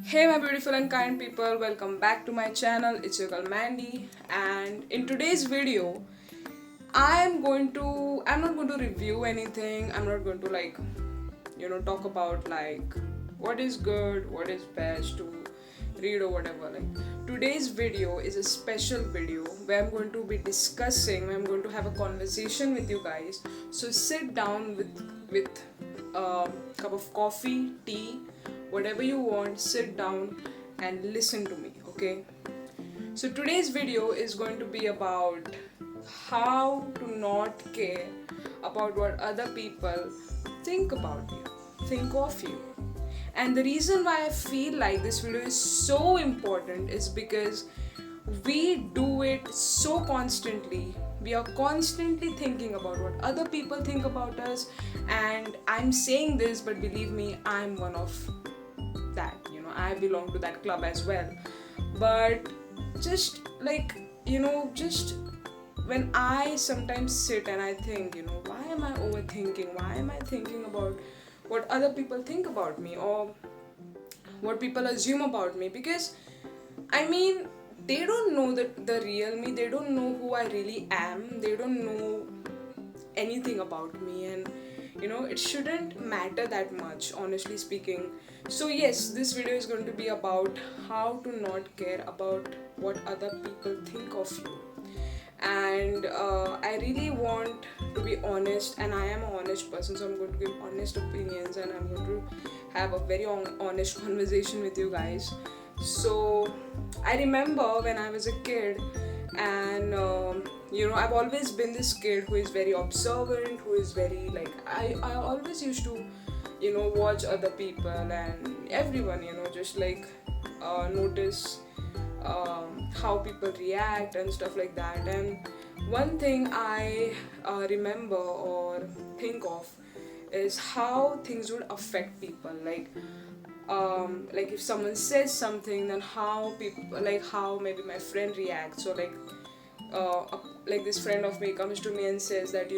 Hey my beautiful and kind people, welcome back to my channel. It's your girl Mandy, and in today's video I'm not going to review anything. I'm not going to talk about what is good, what is best to read or whatever. Today's video is a special video where I'm going to be discussing, I'm going to have a conversation with you guys. So sit down with a cup of coffee, tea, whatever you want, sit down and listen to me, okay? So today's video is going to be about how to not care about what other people think about you, think of you. And the reason why I feel like this video is so important is because we do it so constantly. We are constantly thinking about what other people think about us, and I'm saying this, but believe me, I'm one of that. I belong to that club as well. But just just when I sometimes sit and I think, why am I overthinking? Why am I thinking about what other people think about me or what people assume about me? Because I mean, they don't know the real me. They don't know who I really am. They don't know anything about me, and it shouldn't matter that much, honestly speaking. So yes, this video is going to be about how to not care about what other people think of you. And I really want to be honest, and I am an honest person, so I'm going to give honest opinions, and I'm going to have a very honest conversation with you guys. So I remember when I was a kid, and I've always been this kid who is very observant, who is very I always used to watch other people and everyone, just notice how people react and stuff like that. And one thing I remember or think of is how things would affect people. Like if someone says something, then how people, how maybe my friend reacts, or this friend of me comes to me and says that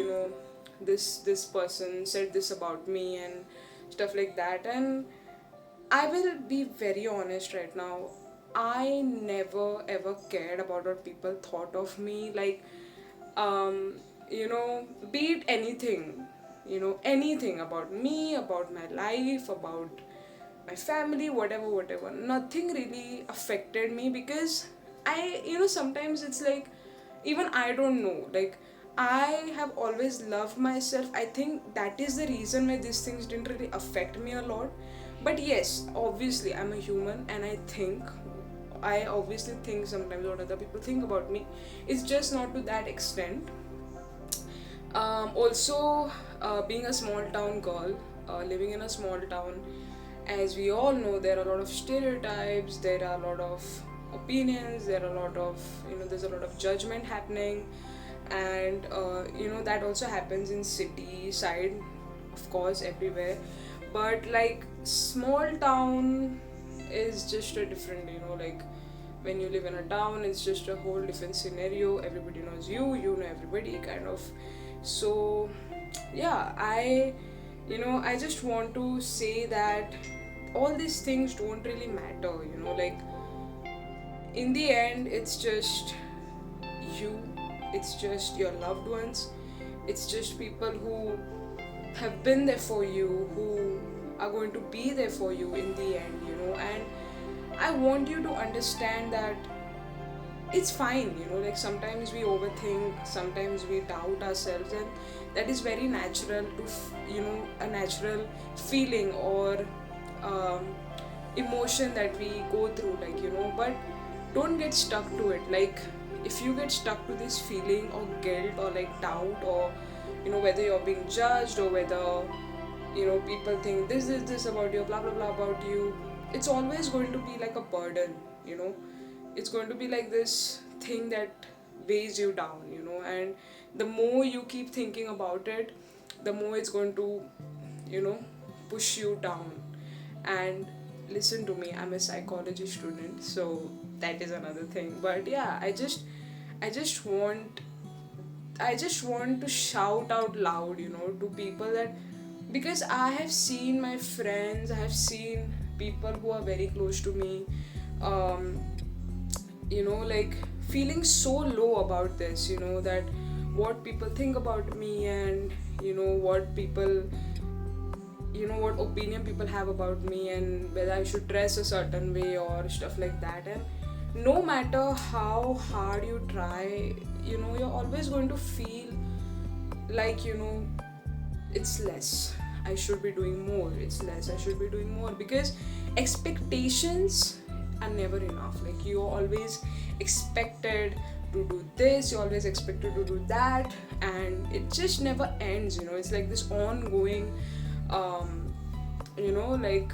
this person said this about me and stuff like that. And I will be very honest right now, I never ever cared about what people thought of me. Be it anything, anything about me, about my life, about my family, whatever. Nothing really affected me because sometimes it's like, even I don't know. I have always loved myself. I think that is the reason why these things didn't really affect me a lot. But yes, obviously, I'm a human, and I obviously think sometimes what other people think about me. It's just not to that extent. Also, being a small town girl, living in a small town, as we all know, there are a lot of stereotypes, there are a lot of opinions, there are a lot of, there's a lot of judgment happening. And that also happens in city side, of course, everywhere. But small town is just a different, when you live in a town, it's just a whole different scenario. Everybody knows you, you know everybody, kind of. So yeah, I just want to say that all these things don't really matter. In the end, it's just you, it's just your loved ones, it's just people who have been there for you, who are going to be there for you in the end. And I want you to understand that it's fine. Sometimes we overthink, sometimes we doubt ourselves, and that is very natural to a natural feeling or emotion that we go through, but don't get stuck to it. If you get stuck to this feeling or guilt or doubt, or whether you're being judged, or whether people think this about you, blah blah blah about you, it's always going to be like a burden. It's going to be like this thing that weighs you down. And the more you keep thinking about it, the more it's going to push you down. And listen to me, I'm a psychology student, so that is another thing. But yeah, I just want to shout out loud, to people, that because I have seen my friends, I have seen people who are very close to me, um, like feeling so low about this, that what people think about me, and what people, what opinion people have about me, and whether I should dress a certain way or stuff like that. And no matter how hard you try, you're always going to feel like, it's less, I should be doing more, it's less, I should be doing more, because expectations are never enough. Like, you're always expected to do this, you're always expected to do that, and it just never ends. It's like this ongoing like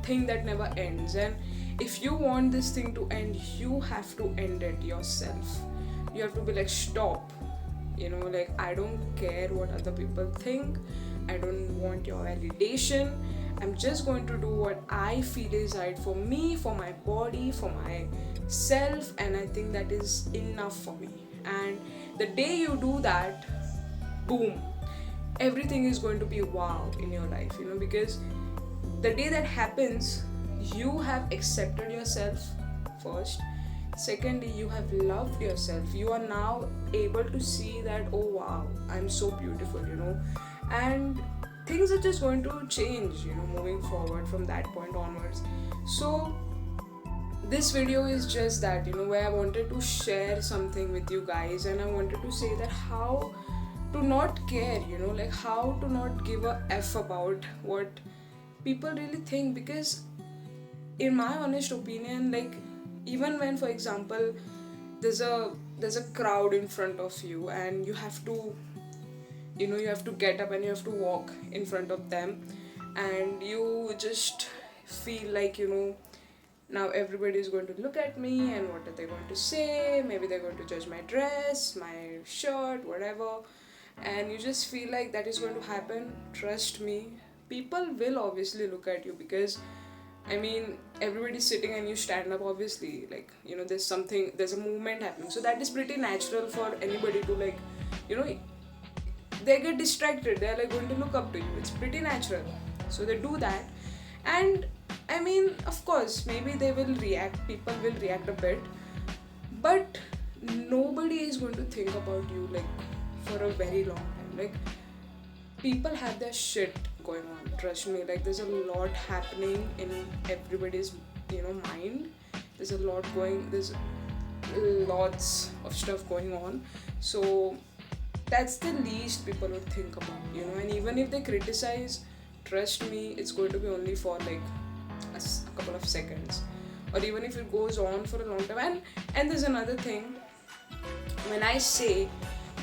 thing that never ends. And if you want this thing to end, you have to end it yourself. You have to be like, stop, like, I don't care what other people think, I don't want your validation, I'm just going to do what I feel is right for me, for my body, for myself, and I think that is enough for me. And the day you do that, boom, everything is going to be wow in your life, because the day that happens, you have accepted yourself first. Secondly, you have loved yourself. You are now able to see that, oh wow, I'm so beautiful, and things are just going to change, moving forward from that point onwards. So this video is just that, where I wanted to share something with you guys, and I wanted to say that how to not care, like how to not give a F about what people really think. Because in my honest opinion, like, even when, for example, there's a crowd in front of you, and you have to get up and you have to walk in front of them, and you just feel like, now everybody is going to look at me, and what are they going to say? Maybe they're going to judge my dress, my shirt, whatever, and you just feel like that is going to happen. Trust me, people will obviously look at you, because everybody's sitting and you stand up, obviously, like, there's a movement happening, so that is pretty natural for anybody to, like, they get distracted, they're like going to look up to you, it's pretty natural, so they do that. And of course, maybe people will react a bit, but nobody is going to think about you, like, for a very long time. Like, people have their shit going on, trust me. Like, there's a lot happening in everybody's mind. There's lots of stuff going on, so that's the least people would think about, and even if they criticize, trust me, it's going to be only for like a couple of seconds, or even if it goes on for a long time. And there's another thing, when I say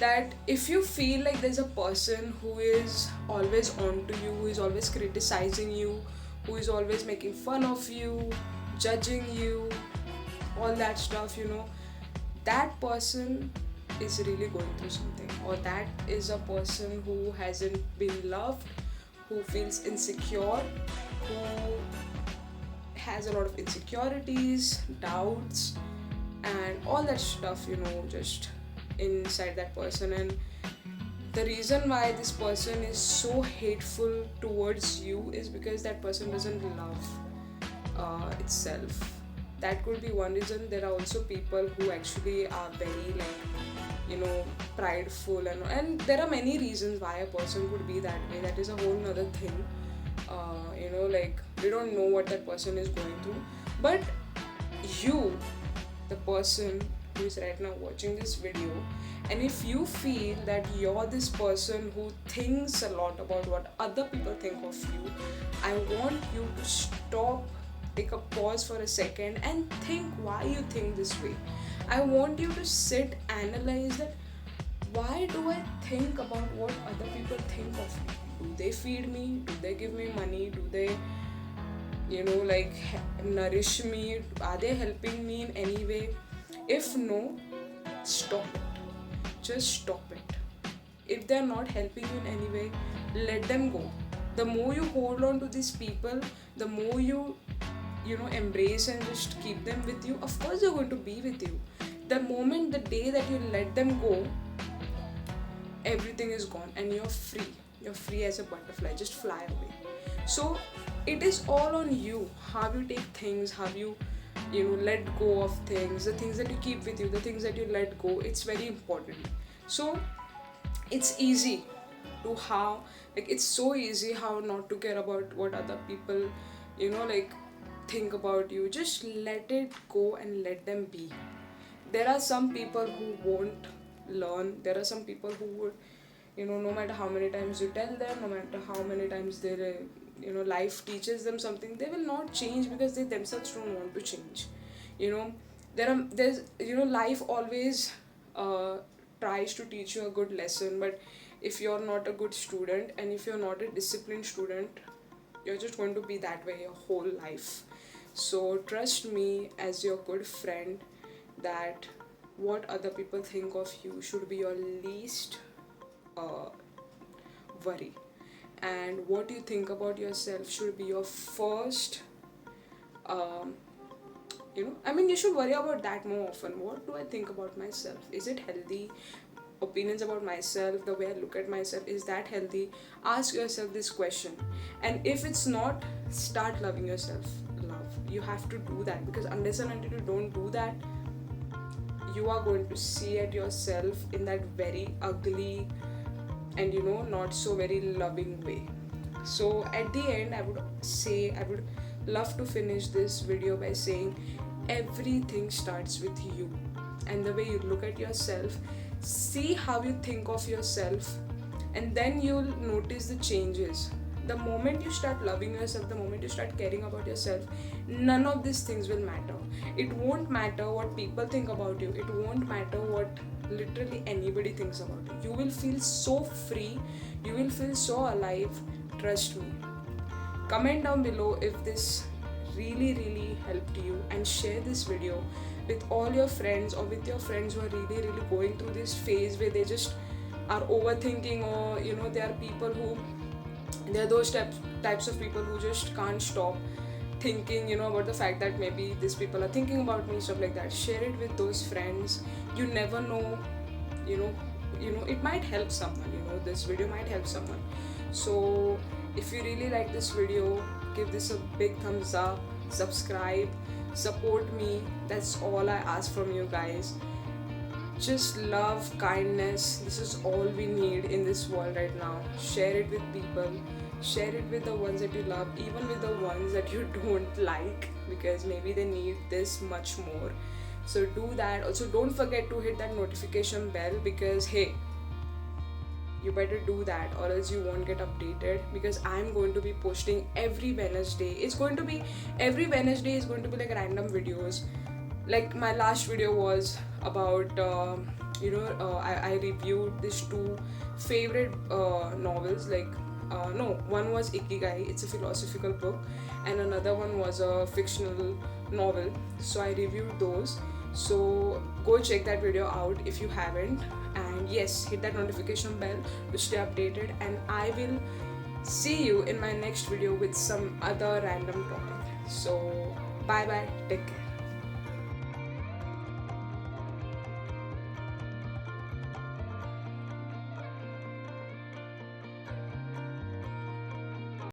that if you feel like there's a person who is always on to you, who is always criticizing you, who is always making fun of you, judging you, all that stuff, that person is really going through something, or that is a person who hasn't been loved, who feels insecure, who has a lot of insecurities, doubts, and all that stuff, just inside that person. And the reason why this person is so hateful towards you is because that person doesn't love itself. That could be one reason. There are also people who actually are very, like, prideful, and there are many reasons why a person could be that way. That is a whole other thing. Like, we don't know what that person is going through, but you, the person who is right now watching this video, and if you feel that you're this person who thinks a lot about what other people think of you, I want you to stop, take a pause for a second, and think why you think this way. I want you to sit, analyze that. Why do I think about what other people think of me? Do they feed me? Do they give me money? Do they, nourish me? Are they helping me in any way? If no, stop it. Just stop it. If they're not helping you in any way, let them go. The more you hold on to these people, the more you embrace and just keep them with you, of course they're going to be with you. The moment, the day that you let them go, everything is gone and you're free as a butterfly, just fly away. So it is all on you, how you take things, how you let go of things, the things that you keep with you, the things that you let go. It's very important. So it's easy to how, like, it's so easy how not to care about what other people like think about you. Just let it go and let them be. There are some people who won't learn. There are some people who would, no matter how many times you tell them, no matter how many times their life teaches them something, they will not change because they themselves don't want to change. you know there's life always tries to teach you a good lesson, but if you're not a good student and if you're not a disciplined student, you're just going to be that way your whole life. So trust me as your good friend that what other people think of you should be your least uh, worry, and what you think about yourself should be your first. um, I mean, you should worry about that more often. What do I think about myself? Is it healthy? Opinions about myself, the way I look at myself, is that healthy? Ask yourself this question. And if it's not, start loving yourself. You have to do that, because unless and until you don't do that, you are going to see at yourself in that very ugly and not so very loving way. So at the end, I would love to finish this video by saying everything starts with you, and the way you look at yourself. See how you think of yourself, and then you'll notice the changes. The moment you start loving yourself, the moment you start caring about yourself, none of these things will matter. It won't matter what people think about you. It won't matter what literally anybody thinks about you. You will feel so free. You will feel so alive. Trust me. Comment down below if this really helped you, and share this video with all your friends, or with your friends who are really going through this phase where they just are overthinking, or there are people who, there are those types of people who just can't stop thinking about the fact that maybe these people are thinking about me, stuff like that. Share it with those friends. You never know, it might help someone. This video might help someone. So if you really like this video, give this a big thumbs up, subscribe, support me. That's all I ask from you guys. Just love, kindness. This is all we need in this world right now. Share it with people. Share it with the ones that you love, even with the ones that you don't like, because maybe they need this much more. So do that. Also, don't forget to hit that notification bell, because hey, you better do that or else you won't get updated, because I'm going to be posting every Wednesday. Every Wednesday is going to be like random videos. Like my last video was about I reviewed these two favorite novels. One was Ikigai, it's a philosophical book, and another one was a fictional novel. So I reviewed those. So go check that video out if you haven't, and yes, hit that notification bell to stay updated, and I will see you in my next video with some other random topic. So bye, take care.